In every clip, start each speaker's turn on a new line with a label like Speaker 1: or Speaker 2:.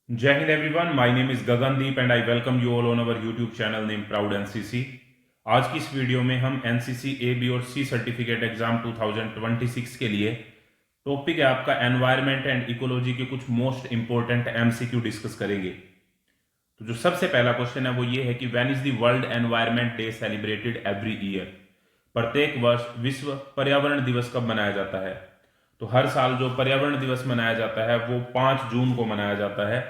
Speaker 1: Jai Hind everyone, my name is Gagandeep and I welcome you all on our YouTube channel named Proud NCC। आज की इस video में हम NCC A, B और C certificate exam 2026 के लिए topic है आपका एनवायरनमेंट एंड इकोलॉजी के कुछ मोस्ट इंपॉर्टेंट MCQ डिस्कस करेंगे। तो जो सबसे पहला क्वेश्चन है वो ये है कि when is the world environment day celebrated every year. प्रत्येक वर्ष विश्व पर्यावरण दिवस कब मनाया जाता है? तो हर साल जो पर्यावरण दिवस मनाया जाता है वो 5 जून को मनाया जाता है।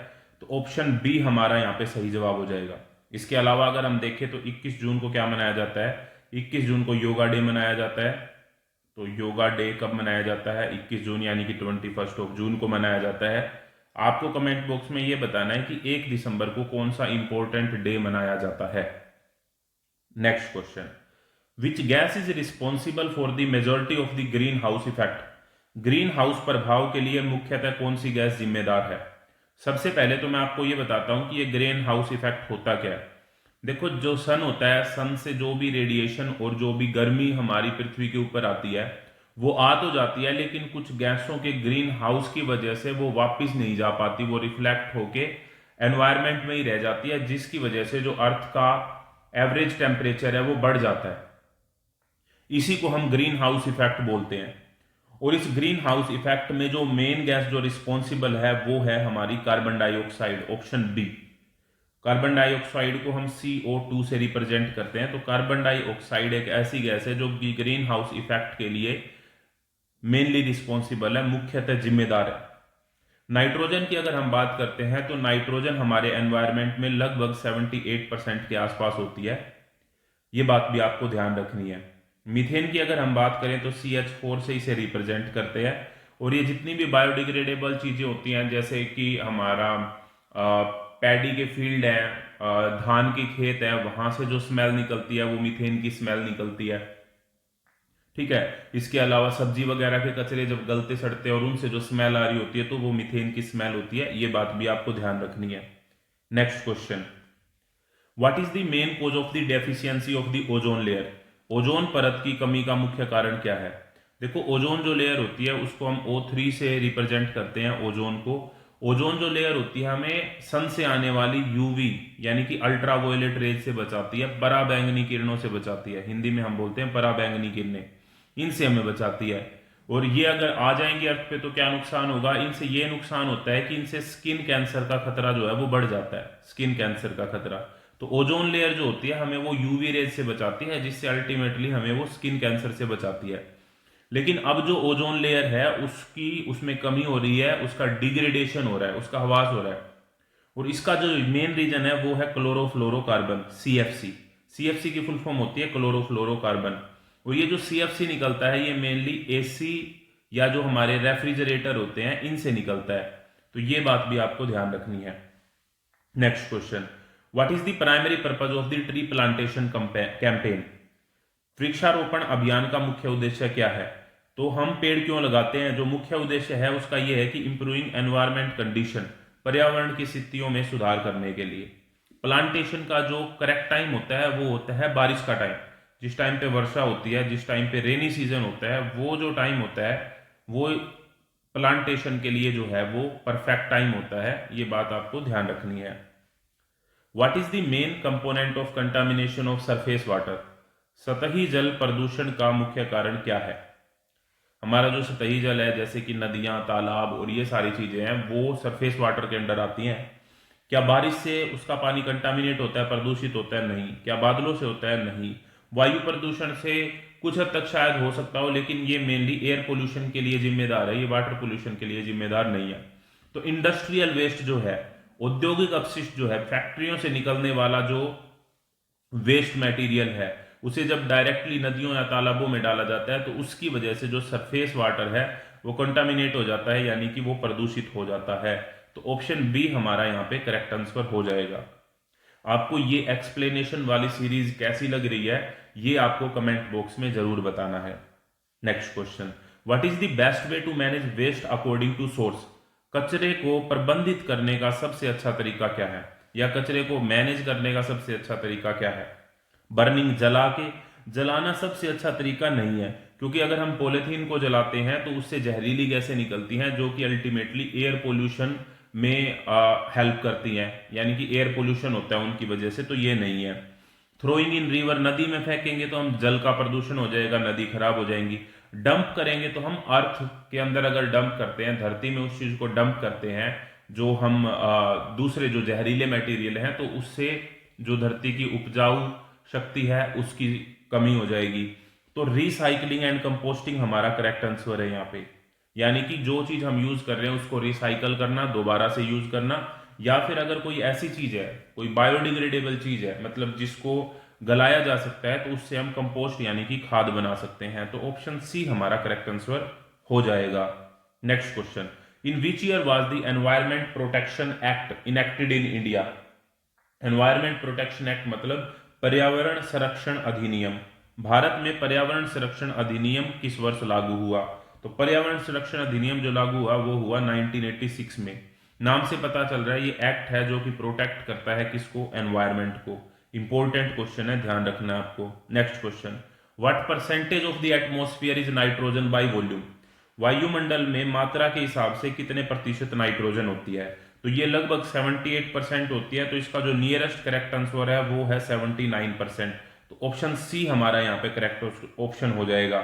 Speaker 1: तो ऑप्शन बी हमारा यहाँ पे सही जवाब हो जाएगा। इसके अलावा अगर हम देखें तो 21 जून को क्या मनाया जाता है? 21 जून को योगा डे मनाया जाता है। तो योगा डे कब मनाया जाता है? 21 जून यानी कि 21 जून को मनाया जाता है। आपको कमेंट बॉक्स में ये बताना है कि 1 दिसंबर को कौन सा इंपॉर्टेंट डे मनाया जाता है। Next question, which gas is responsible for the majority of the green house effect. Green house प्रभाव के लिए मुख्यतः कौन सी गैस जिम्मेदार है? सबसे पहले तो मैं आपको ये बताता हूं कि ये ग्रीन हाउस इफेक्ट होता क्या है। देखो, जो सन होता है, सन से जो भी रेडिएशन और जो भी गर्मी हमारी पृथ्वी के ऊपर आती है वो आ तो जाती है, लेकिन कुछ गैसों के ग्रीन हाउस की वजह से वो वापस नहीं जा पाती, वो रिफ्लेक्ट होके एनवायरमेंट में ही रह जाती है, जिसकी वजह से जो अर्थ का एवरेज टेम्परेचर है वो बढ़ जाता है। इसी को हम ग्रीन हाउस इफेक्ट बोलते हैं। और इस ग्रीन हाउस इफेक्ट में जो मेन गैस जो रिस्पॉन्सिबल है वो है हमारी carbon dioxide, option B. Carbon dioxide को हम CO2 से रिप्रेजेंट करते हैं। तो कार्बन डाइऑक्साइड एक ऐसी गैस है जो कि ग्रीन हाउस इफेक्ट के लिए मेनली रिस्पॉन्सिबल है, मुख्यतः जिम्मेदार है। नाइट्रोजन की अगर हम बात करते हैं तो नाइट्रोजन हमारे एनवायरमेंट में लगभग 78% के आसपास होती है, ये बात भी आपको ध्यान रखनी है। मीथेन की अगर हम बात करें तो CH4 से इसे रिप्रेजेंट करते हैं। और ये जितनी भी बायोडिग्रेडेबल चीजें होती हैं, जैसे कि हमारा पैडी के फील्ड है, धान के खेत है, वहां से जो स्मेल निकलती है वो मीथेन की स्मेल निकलती है। ठीक है, इसके अलावा सब्जी वगैरह के कचरे जब गलते सड़ते हैं और उनसे जो स्मेल आ रही होती है तो वो मीथेन की स्मेल होती है, ये बात भी आपको ध्यान रखनी है। Next question, what is the main cause of the deficiency of the ozone layer. Ozone परत की कमी का मुख्य कारण क्या है? देखो, ओजोन जो लेयर होती है उसको हम O3 से रिप्रेजेंट करते हैं ओजोन को। ओजोन जो लेयर होती है हमें सन से आने वाली UV यानी कि अल्ट्रावायलेट रेज से बचाती है, पराबैंगनी किरणों से बचाती है। हिंदी में हम बोलते हैं पराबैंगनी किरणें, इनसे हमें बचाती है। और ये अगर आ जाएंगे अर्थ पे तो क्या नुकसान होगा? इनसे ये नुकसान होता है कि इनसे स्किन कैंसर का खतरा जो है वो बढ़ जाता है, स्किन कैंसर का खतरा। तो ओजोन लेयर जो होती है हमें वो UV रेज से बचाती है, जिससे अल्टीमेटली हमें वो स्किन कैंसर से बचाती है। लेकिन अब जो ओजोन लेयर है उसमें कमी हो रही है, उसका डिग्रेडेशन हो रहा है, उसका ह्रास हो रहा है। और इसका जो मेन रीजन है वो है क्लोरोफ्लोरोकार्बन, CFC। CFC की फुल फॉर्म होती है क्लोरोफ्लोरोकार्बन। और ये जो CFC निकलता है ये मेनली AC या जो हमारे रेफ्रिजरेटर होते हैं इनसे निकलता है। तो ये बात भी आपको ध्यान रखनी है। Next question, what is the primary purpose of the tree plantation campaign. वृक्षारोपण अभियान का मुख्य उद्देश्य क्या है? तो हम पेड़ क्यों लगाते हैं? जो मुख्य उद्देश्य है उसका यह है कि इंप्रूविंग एनवायरमेंट कंडीशन, पर्यावरण की स्थितियों में सुधार करने के लिए। प्लांटेशन का जो करेक्ट टाइम होता है वो होता है बारिश का टाइम, जिस टाइम पे वर्षा होती है, जिस टाइम पे रेनी सीजन होता है, वो जो टाइम होता है वो प्लांटेशन के लिए जो है वो परफेक्ट टाइम होता है। ये बात आपको ध्यान रखनी है। What is the main component of contamination of surface water. सतही जल प्रदूषण का मुख्य कारण क्या है? हमारा जो सतही जल है जैसे कि नदियां, तालाब और ये सारी चीजें हैं वो सरफेस वाटर के अंडर आती हैं। क्या बारिश से उसका पानी कंटामिनेट होता है, प्रदूषित होता है? नहीं। क्या बादलों से होता है? नहीं। वायु प्रदूषण से कुछ हद तक शायद हो सकता हो, लेकिन ये मेनली एयर पोल्यूशन के लिए जिम्मेदार है, ये वाटर पोल्यूशन के लिए जिम्मेदार नहीं है। तो इंडस्ट्रियल वेस्ट जो है, औद्योगिक अपशिष्ट जो है, फैक्ट्रियों से निकलने वाला जो वेस्ट मटेरियल है, उसे जब डायरेक्टली नदियों या तालाबों में डाला जाता है तो उसकी वजह से जो सरफेस वाटर है वो कंटामिनेट हो जाता है, यानी कि वो प्रदूषित हो जाता है। तो ऑप्शन बी हमारा यहाँ पे करेक्ट आंसर हो जाएगा। आपको ये एक्सप्लेनेशन वाली सीरीज कैसी लग रही है ये आपको कमेंट बॉक्स में जरूर बताना है। Next question, what is the best way to manage waste according to source. कचरे को प्रबंधित करने का सबसे अच्छा तरीका क्या है, या कचरे को मैनेज करने का सबसे अच्छा तरीका क्या है? बर्निंग, जला के जलाना सबसे अच्छा तरीका नहीं है, क्योंकि अगर हम पॉलिथीन को जलाते हैं तो उससे जहरीली गैसें निकलती हैं जो कि अल्टीमेटली एयर पोल्यूशन में हेल्प करती हैं, यानी कि एयर पोल्यूशन होता है उनकी वजह से, तो ये नहीं है। थ्रोइंग इन रिवर, नदी में फेंकेंगे तो हम जल का प्रदूषण हो जाएगा, नदी खराब हो जाएंगी। डंप करेंगे तो हम अर्थ के अंदर अगर डंप करते हैं, धरती में उस चीज को डंप करते हैं, जो हम दूसरे जो जहरीले मटेरियल हैं, तो उससे जो धरती की उपजाऊ शक्ति है उसकी कमी हो जाएगी। तो रिसाइकलिंग एंड कंपोस्टिंग हमारा करेक्ट आंसर है यहाँ पे, यानी कि जो चीज हम यूज कर रहे हैं उसको रिसाइकल करना, दोबारा से यूज करना, या फिर अगर कोई ऐसी चीज है, कोई बायोडिग्रेडेबल चीज है, मतलब जिसको गलाया जा सकता है, तो उससे हम कंपोस्ट यानी कि खाद बना सकते हैं। तो ऑप्शन सी हमारा करेक्ट आंसर हो जाएगा। Next question, in which year was the environment protection act enacted in India? Environment protection act मतलब पर्यावरण संरक्षण अधिनियम। भारत में पर्यावरण संरक्षण अधिनियम किस वर्ष लागू हुआ? तो पर्यावरण संरक्षण अधिनियम जो लागू हुआ वो हुआ 1986 में। नाम से पता चल रहा है ये एक्ट है जो कि प्रोटेक्ट करता है किसको? एनवायरमेंट को। इंपॉर्टेंट क्वेश्चन है, ध्यान रखना आपको। Next question, what percentage of the atmosphere is nitrogen by volume? वायुमंडल में मात्रा के हिसाब से कितने प्रतिशत नाइट्रोजन होती है? तो ये लगभग 78% होती है, तो इसका जो नियरेस्ट करेक्ट आंसर है वो है 79%। तो ऑप्शन सी हमारा यहाँ पे करेक्ट ऑप्शन हो जाएगा।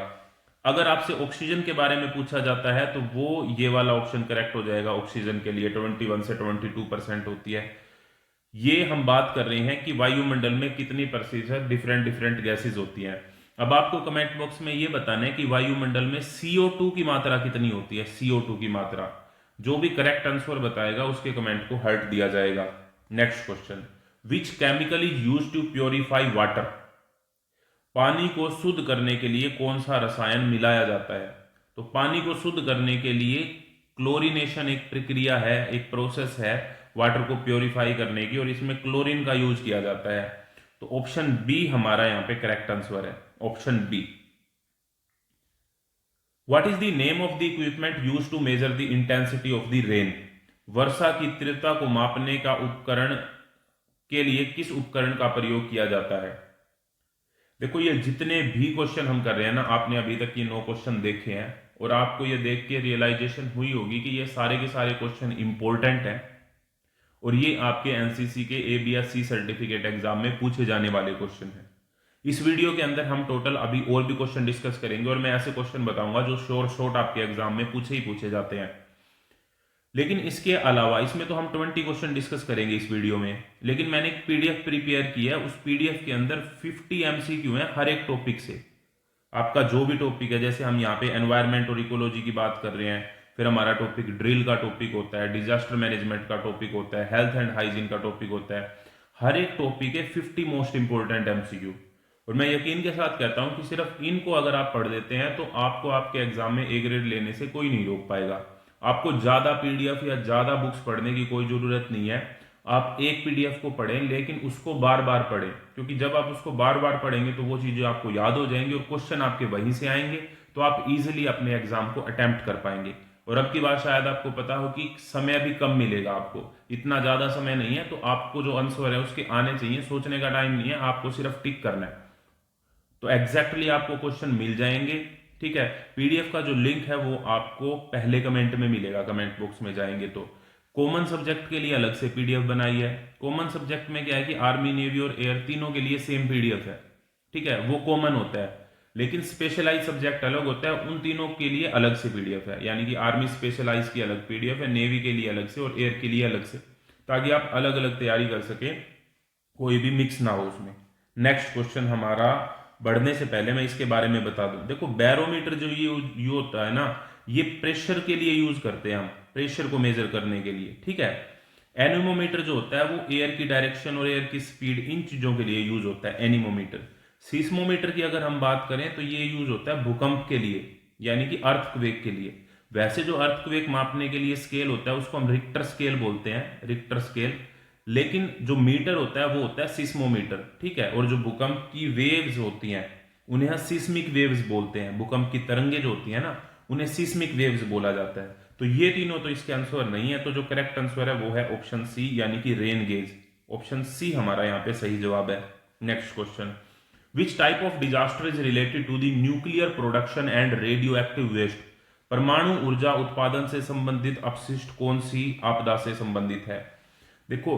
Speaker 1: अगर आपसे ऑक्सीजन के बारे में पूछा जाता है तो वो ये वाला ऑप्शन करेक्ट हो जाएगा। ऑक्सीजन के लिए 21 से 22% होती है। ये हम बात कर रहे हैं कि वायुमंडल में कितनी प्रतिशत डिफरेंट डिफरेंट गैसेज होती हैं। अब आपको कमेंट बॉक्स में ये बताना है कि वायुमंडल में CO2 की मात्रा कितनी होती है, CO2 की मात्रा। जो भी करेक्ट आंसर बताएगा उसके कमेंट को हार्ट दिया जाएगा। Next question, which chemical is used to purify water? पानी को शुद्ध करने के लिए कौन सा रसायन मिलाया जाता है? तो पानी को शुद्ध करने के लिए क्लोरीनेशन एक प्रक्रिया है, एक प्रोसेस है वाटर को प्योरीफाई करने की, और इसमें क्लोरीन का यूज किया जाता है। तो ऑप्शन बी हमारा यहां पे करेक्ट आंसर है, option B. What is the name of the equipment use to measure the intensity of the rain? वर्षा की तीव्रता को मापने का उपकरण के लिए किस उपकरण का प्रयोग किया जाता है? देखो ये जितने भी क्वेश्चन हम कर रहे हैं ना, आपने अभी तक ये 9 क्वेश्चन देखे हैं, और आपको ये देख के रियलाइजेशन हुई होगी कि ये सारे के सारे क्वेश्चन इंपॉर्टेंट हैं, और ये आपके एनसीसी के A, B या C सर्टिफिकेट एग्जाम में पूछे जाने वाले क्वेश्चन हैं। इस वीडियो के अंदर हम टोटल अभी और भी क्वेश्चन डिस्कस करेंगे, और मैं ऐसे क्वेश्चन बताऊंगा जो शॉर्ट आपके एग्जाम में पूछे ही पूछे जाते हैं। लेकिन इसके अलावा इसमें तो हम 20 क्वेश्चन डिस्कस करेंगे इस वीडियो में, लेकिन मैंने एक PDF प्रिपेयर किया है। उस PDF के अंदर 50 MCQ है हर एक टॉपिक से। आपका जो भी टॉपिक है, जैसे हम यहाँ पे एनवायरमेंट और इकोलॉजी की बात कर रहे हैं, फिर हमारा टॉपिक ड्रिल का टॉपिक होता है, डिजास्टर मैनेजमेंट का टॉपिक होता है, हेल्थ एंड हाइजीन का टॉपिक होता है। हर एक टॉपिक है 50 मोस्ट इंपोर्टेंट MCQ, और मैं यकीन के साथ कहता हूं कि सिर्फ इनको अगर आप पढ़ देते हैं तो आपको आपके एग्जाम में A ग्रेड लेने से कोई नहीं रोक पाएगा। आपको ज्यादा PDF या ज्यादा बुक्स पढ़ने की कोई जरूरत नहीं है। आप एक PDF को पढ़ें, लेकिन उसको बार बार पढ़ें, क्योंकि जब आप उसको बार बार पढ़ेंगे तो वो चीजें आपको याद हो जाएंगी और क्वेश्चन आपके वहीं से आएंगे, तो आप इजीली अपने एग्जाम को अटेम्प्ट कर पाएंगे। और अब की बात शायद आपको पता हो कि समय भी कम मिलेगा, आपको इतना ज्यादा समय नहीं है, तो आपको जो आंसर है उसके आने चाहिए, सोचने का टाइम नहीं है, आपको सिर्फ टिक करना है, तो एग्जैक्टली आपको क्वेश्चन मिल जाएंगे। ठीक है, PDF का जो लिंक है वो आपको पहले कमेंट में मिलेगा, कमेंट बॉक्स में जाएंगे तो। कॉमन सब्जेक्ट के लिए अलग से PDF बनाई है। कॉमन सब्जेक्ट में क्या है कि आर्मी, नेवी और एयर तीनों के लिए सेम PDF है, ठीक है, वो कॉमन होता है। लेकिन स्पेशलाइज सब्जेक्ट अलग होता है, उन तीनों के लिए अलग से PDF है, यानी कि आर्मी स्पेशलाइज की अलग PDF है, नेवी के लिए अलग से और एयर के लिए अलग से, ताकि आप अलग अलग तैयारी कर सके, कोई भी मिक्स ना हो उसमें। नेक्स्ट क्वेश्चन हमारा बढ़ने से पहले मैं इसके बारे में बता दूं। देखो बैरोमीटर जो ये होता है ना, ये प्रेशर के लिए यूज करते हैं हम, प्रेशर को मेजर करने के लिए, ठीक है। एनीमोमीटर जो होता है वो एयर की डायरेक्शन और एयर की स्पीड, इन चीजों के लिए यूज होता है एनीमोमीटर। सीस्मोमीटर की अगर हम बात करें तो ये यूज होता है भूकंप के लिए, यानी कि अर्थक्वेक के लिए। वैसे जो अर्थक्वेक मापने के लिए स्केल होता है उसको हम रिक्टर स्केल बोलते हैं, रिक्टर स्केल। लेकिन जो मीटर होता है वो होता है सिस्मोमीटर, ठीक है। और जो भूकंप की वेव्स होती हैं उन्हें सिस्मिक वेव्स बोलते हैं। भूकंप की तरंगे जो होती है ना, उन्हें सिस्मिक वेव्स बोला जाता है। तो ये तीनों तो इसके आंसर नहीं है, तो जो करेक्ट आंसर है वो है ऑप्शन सी, यानी कि रेन गेज। ऑप्शन सी हमारा यहाँ पे सही जवाब है। Next question, which type of disaster is related to the nuclear production and radioactive waste? परमाणु ऊर्जा उत्पादन से संबंधित अपशिष्ट कौन सी आपदा से संबंधित है? देखो,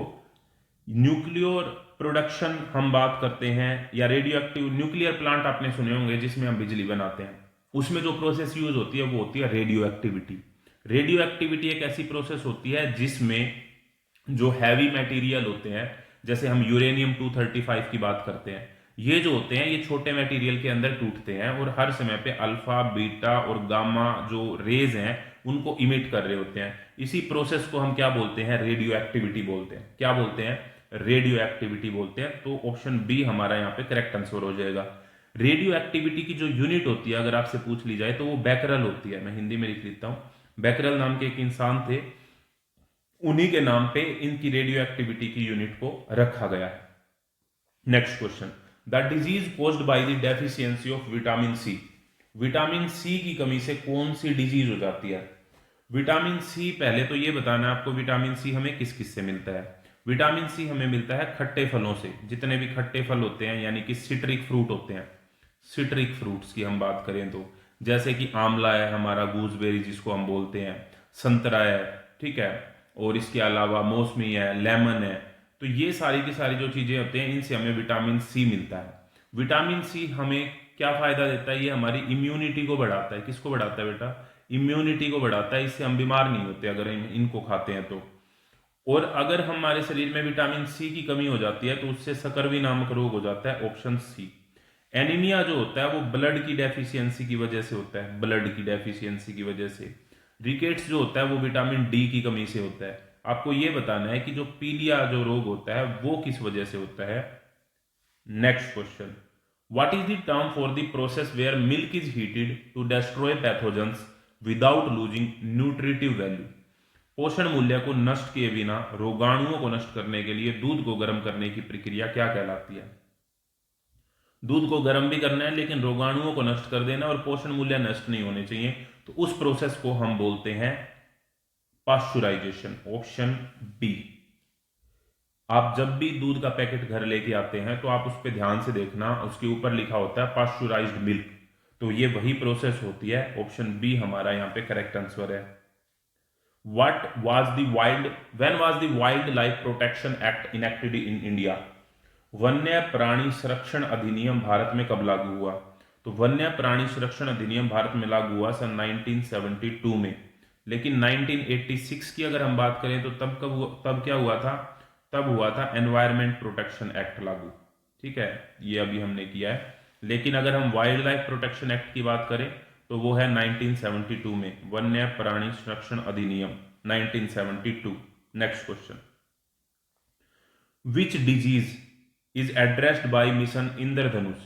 Speaker 1: न्यूक्लियर प्रोडक्शन हम बात करते हैं, या रेडियो एक्टिव न्यूक्लियर प्लांट आपने सुने होंगे जिसमें हम बिजली बनाते हैं, उसमें जो प्रोसेस यूज होती है वो होती है रेडियो एक्टिविटी। रेडियो एक्टिविटी एक ऐसी प्रोसेस होती है जिसमें जो हैवी मटेरियल होते हैं, जैसे हम यूरेनियम 235 की बात करते हैं, ये जो होते हैं ये छोटे मटेरियल के अंदर टूटते हैं और हर समय पे अल्फा, बीटा और गामा जो रेज हैं उनको इमिट कर रहे होते हैं। इसी प्रोसेस को हम क्या बोलते हैं? रेडियो एक्टिविटी बोलते हैं। क्या बोलते हैं? रेडियो एक्टिविटी बोलते हैं। तो ऑप्शन बी हमारा यहाँ पे करेक्ट आंसर हो जाएगा। रेडियो एक्टिविटी की जो यूनिट होती है अगर आपसे पूछ ली जाए तो वो बैकरल होती है। मैं हिंदी में लिख लेता हूं, बैकरल नाम के एक इंसान थे, उन्हीं के नाम पे इनकी रेडियो एक्टिविटी की यूनिट को रखा गया है। Next question, the disease caused by the deficiency of vitamin C. Vitamin C की कमी से कौन सी डिजीज हो जाती है? विटामिन सी, पहले तो ये बताना है आपको विटामिन सी हमें किस किस से मिलता है। विटामिन सी हमें मिलता है खट्टे फलों से, जितने भी खट्टे फल होते हैं यानी कि सिट्रिक फ्रूट होते हैं। सिट्रिक फ्रूट्स की हम बात करें तो जैसे कि आंवला है हमारा, गूसबेरी जिसको हम बोलते हैं, संतरा है, ठीक है, और इसके अलावा मौसमी है, लेमन है। तो ये सारी की सारी जो चीजें होते हैं इनसे हमें विटामिन सी मिलता है। विटामिन सी हमें क्या फायदा देता है? ये हमारी इम्यूनिटी को बढ़ाता है। किसको बढ़ाता है बेटा? इम्यूनिटी को बढ़ाता है। इससे हम बीमार नहीं होते अगर इनको खाते हैं तो। और अगर हमारे शरीर में विटामिन सी की कमी हो जाती है तो उससे सकर्वी नामक रोग हो जाता है, ऑप्शन सी। एनीमिया जो होता है वो ब्लड की डेफिशिएंसी की वजह से होता है, ब्लड की डेफिशिएंसी की वजह से। रिकेट्स जो होता है वो विटामिन डी की कमी से होता है। आपको ये बताना है कि जो पीलिया जो रोग होता है वो किस वजह से होता है। Next question, what is the term for the process where milk is heated to destroy pathogens without losing nutritive value. पोषण मूल्य को नष्ट किए बिना रोगाणुओं को नष्ट करने के लिए दूध को गर्म करने की प्रक्रिया क्या कहलाती है? दूध को गर्म भी करना है लेकिन रोगाणुओं को नष्ट कर देना और पोषण मूल्य नष्ट नहीं होने चाहिए, तो उस प्रोसेस को हम बोलते हैं पाश्चुराइजेशन, ऑप्शन बी। आप जब भी दूध का पैकेट घर लेके आते हैं तो आप उस पर ध्यान से देखना, उसके ऊपर लिखा होता है पाश्चुराइज्ड मिल्क, तो ये वही प्रोसेस होती है। ऑप्शन बी हमारा यहां पे करेक्ट आंसर है। What was the wild when was the wild life protection act enacted in India. वन्य प्राणी संरक्षण अधिनियम भारत में कब लागू हुआ? तो वन्य प्राणी संरक्षण अधिनियम भारत में लागू हुआ सन 1972 में, लेकिन 1986 की अगर हम बात करें तो तब क्या हुआ था? तब हुआ था एनवायरमेंट प्रोटेक्शन एक्ट लागू, ठीक है, ये अभी हमने किया है। लेकिन अगर हम वाइल्ड लाइफ प्रोटेक्शन एक्ट की बात करें तो वो है 1972 में, वन्य प्राणी संरक्षण अधिनियम 1972। Next question, which disease is addressed by mission Indradhanush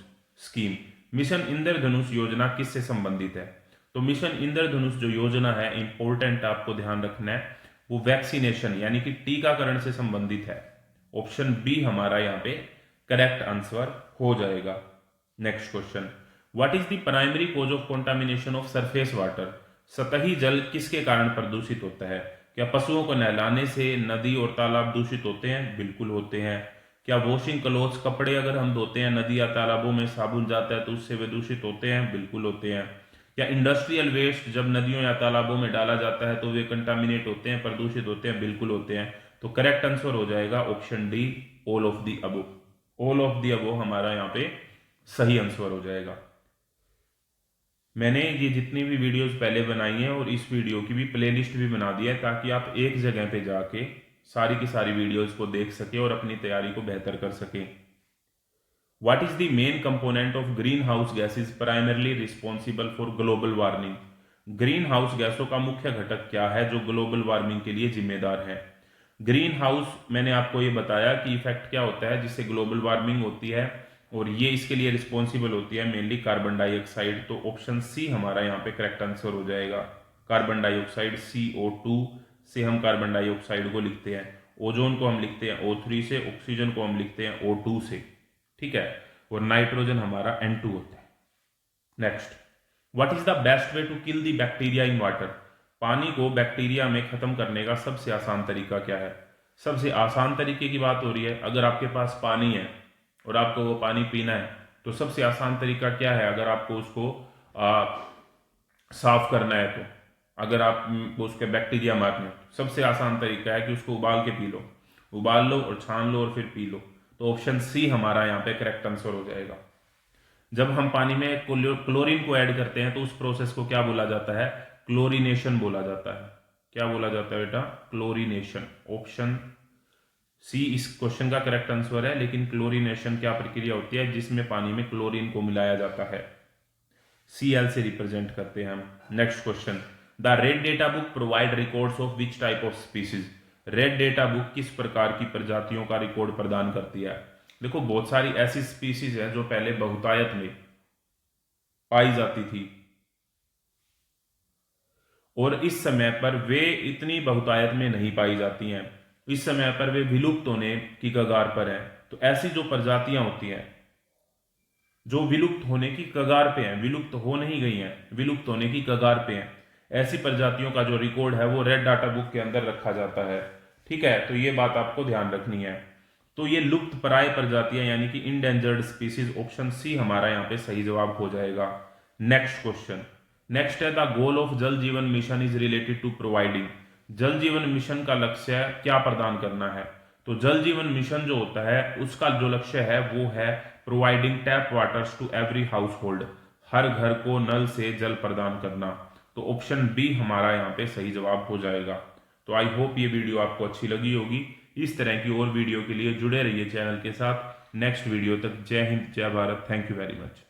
Speaker 1: scheme. Mission Indradhanush योजना किससे संबंधित है? तो मिशन इंद्रधनुष जो योजना है, इंपॉर्टेंट आपको ध्यान रखना है, वो वैक्सीनेशन यानी कि टीकाकरण से संबंधित है। ऑप्शन बी हमारा यहाँ पे करेक्ट आंसर हो जाएगा। Next question, what is the primary cause of contamination of surface water. सतही जल किसके कारण प्रदूषित होता है? क्या पशुओं को नहलाने से नदी और तालाब दूषित होते हैं? बिल्कुल होते हैं। क्या वॉशिंग क्लोथ्स, कपड़े अगर हम धोते हैं नदी या तालाबों में, साबुन जाता है तो उससे वे दूषित होते हैं? बिल्कुल होते हैं। क्या इंडस्ट्रियल वेस्ट जब नदियों या तालाबों में डाला जाता है तो वे कंटामिनेट होते हैं, प्रदूषित होते हैं? बिल्कुल होते हैं। तो करेक्ट आंसर हो जाएगा option D, all of the above. All of the above हमारा यहाँ पे सही आंसर हो जाएगा। मैंने ये जितनी भी वीडियोस पहले बनाई हैं और इस वीडियो की भी प्लेलिस्ट भी बना दी है ताकि आप एक जगह पे जाके सारी की सारी वीडियोस को देख सके और अपनी तैयारी को बेहतर कर सके। What is the main component of green house gases primarily responsible for global warming. Green house गैसों का मुख्य घटक क्या है जो ग्लोबल वार्मिंग के लिए जिम्मेदार है? ग्रीन हाउस मैंने आपको ये बताया कि इफेक्ट क्या होता है जिससे ग्लोबल वार्मिंग होती है, और ये इसके लिए रिस्पॉन्सिबल होती है मेनली कार्बन डाइऑक्साइड। तो ऑप्शन सी हमारा यहाँ पे करेक्ट आंसर हो जाएगा। कार्बन डाइऑक्साइड CO2 से हम कार्बन डाइऑक्साइड को लिखते हैं, ओजोन को हम लिखते हैं O3 से, ऑक्सीजन को हम लिखते हैं O2 से, ठीक है, और नाइट्रोजन हमारा N2 होता है। Next, what is the best way to kill the bacteria in water. पानी को बैक्टीरिया में खत्म करने का सबसे आसान तरीका क्या है? सबसे आसान तरीके की बात हो रही है, अगर आपके पास पानी है और आपको वो पानी पीना है तो सबसे आसान तरीका क्या है? अगर आपको उसको साफ करना है अगर आप उसके बैक्टीरिया मारने, सबसे आसान तरीका है कि उसको उबाल के पी लो, उबाल लो और छान लो और फिर पी लो। तो ऑप्शन सी हमारा यहाँ पे करेक्ट आंसर हो जाएगा। जब हम पानी में क्लोरीन को ऐड करते हैं तो उस प्रोसेस को क्या बोला जाता है? क्लोरीनेशन बोला जाता है। क्या बोला जाता है बेटा? क्लोरीनेशन। ऑप्शन सी इस क्वेश्चन का करेक्ट आंसर है। लेकिन क्लोरीनेशन क्या प्रक्रिया होती है जिसमें पानी में क्लोरीन को मिलाया जाता है? Cl से रिप्रेजेंट करते हैं हम। Next question, the red data book provide records of which type of species? Red data book किस प्रकार की प्रजातियों का रिकॉर्ड प्रदान करती है? देखो, बहुत सारी ऐसी स्पीसीज है जो पहले बहुतायत में पाई जाती थी और इस समय पर वे इतनी बहुतायत में नहीं पाई जाती हैं, इस समय पर वे विलुप्त होने की कगार पर हैं। तो ऐसी जो प्रजातियां होती हैं जो विलुप्त होने की कगार पे हैं, विलुप्त हो नहीं गई हैं, विलुप्त होने की कगार पे हैं, ऐसी प्रजातियों का जो रिकॉर्ड है वो रेड डाटा बुक के अंदर रखा जाता है। ठीक है, तो ये बात आपको ध्यान रखनी है। तो ये लुप्त प्राय प्रजातियां यानी कि इंडेंजर्ड स्पीसीज, ऑप्शन सी हमारा यहाँ पे सही जवाब हो जाएगा। नेक्स्ट क्वेश्चन, नेक्स्ट है the goal of Jal Jeevan mission is related to providing. Jal Jeevan mission का लक्ष्य क्या प्रदान करना है? तो जल जीवन मिशन जो होता है उसका जो लक्ष्य है वो है providing tap waters to every household, हर घर को नल से जल प्रदान करना। तो ऑप्शन बी हमारा यहाँ पे सही जवाब हो जाएगा। तो आई होप ये वीडियो आपको अच्छी लगी होगी। इस तरह की और वीडियो के लिए जुड़े रहिए चैनल के साथ। नेक्स्ट वीडियो तक जय हिंद, जय Bharat. Thank you very much.